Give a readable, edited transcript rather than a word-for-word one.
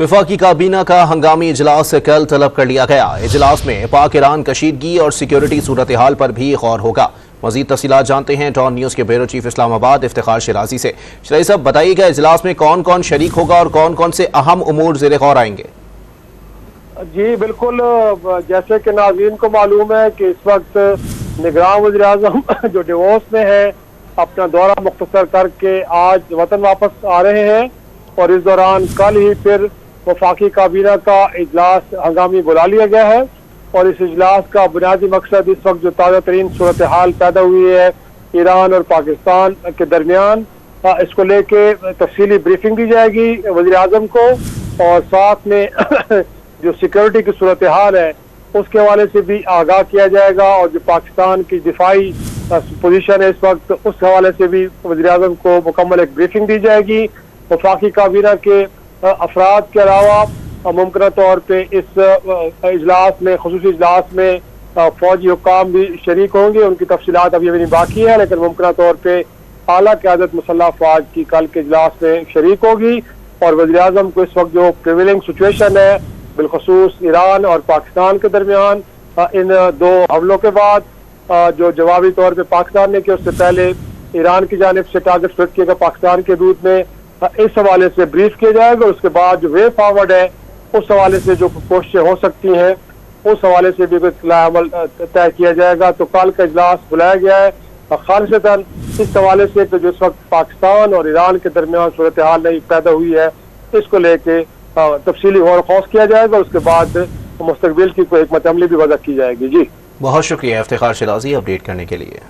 वफाकी काबीना का हंगामी इजलास कल तलब कर लिया गया। इजलास में पाक ईरान कशीदगी और सिक्योरिटी सूरत हाल पर भी गौर होगा। मजीद तफसीलात जानते हैं डॉन न्यूज़ के ब्यूरो चीफ इस्लामाबाद इफ्तिखार शिराजी से। शिराजी साहब, बताइएगा इजलास में कौन कौन शरीक होगा और कौन कौन से अहम उमूर ज़ेर गौर आएंगे? जी बिल्कुल, जैसे कि नाज़रीन को मालूम है कि इस वक्त निगरान वज़ीर-ए-आज़म जो डिवोर्स में है, अपना दौरा मुख्तसर करके आज वतन वापस आ रहे हैं और इस दौरान कल ही फिर वफाकी काबीना का इजलास हंगामी बुला लिया गया है। और इस इजलास का बुनियादी मकसद इस वक्त जो ताज़ा तरीन सूरत हाल पैदा हुई है ईरान और पाकिस्तान के दरमियान, इसको लेके तफसीली ब्रीफिंग दी जाएगी वज़ीर-ए-आज़म को, और साथ में जो सिक्योरिटी की सूरत हाल है उसके हवाले से भी आगाह किया जाएगा, और जो पाकिस्तान की दिफाई पोजीशन है इस वक्त उस हवाले से भी वज़ीर-ए-आज़म को मुकम्मल एक ब्रीफिंग दी जाएगी। वफाकी काबीना के अफराद के अलावा मुमकिन तौर पे इस इजलास में, खुसूसी इजलास में फौजी हुक्काम भी शरीक होंगे। उनकी तफसीलात अभी नहीं बाकी है, लेकिन मुमकिन तौर पे आला क़यादत मुसल्लह अफ़वाज की कल के इजलास में शरीक होगी। और वज़ीर-ए-आज़म को इस वक्त जो प्रिवेलिंग सिचुएशन है बिलखसूस ईरान और पाकिस्तान के दरमियान, इन दो हमलों के बाद जो जवाबी तौर पे पाकिस्तान ने किया, उससे पहले ईरान की जानिब से टारगेट फिट किया पाकिस्तान के दूध में, इस हवाले से ब्रीफ किया जाएगा। उसके बाद जो वे फॉरवर्ड है उस हवाले से जो कोशिशें हो सकती हैं उस हवाले से भी अमल तय किया जाएगा। तो कल का इजलास बुलाया गया है खालिसतन इस हवाले से कि जो इस वक्त पाकिस्तान और ईरान के दरमियान सूरत हाल नई पैदा हुई है, इसको लेके तफसीली गौर खौस किया जाएगा। उसके बाद मुस्तकबिल की कोई हिकमत अमली भी वज़ा की जाएगी। जी बहुत शुक्रिया इफ्तिखार शिराजी अपडेट करने के लिए।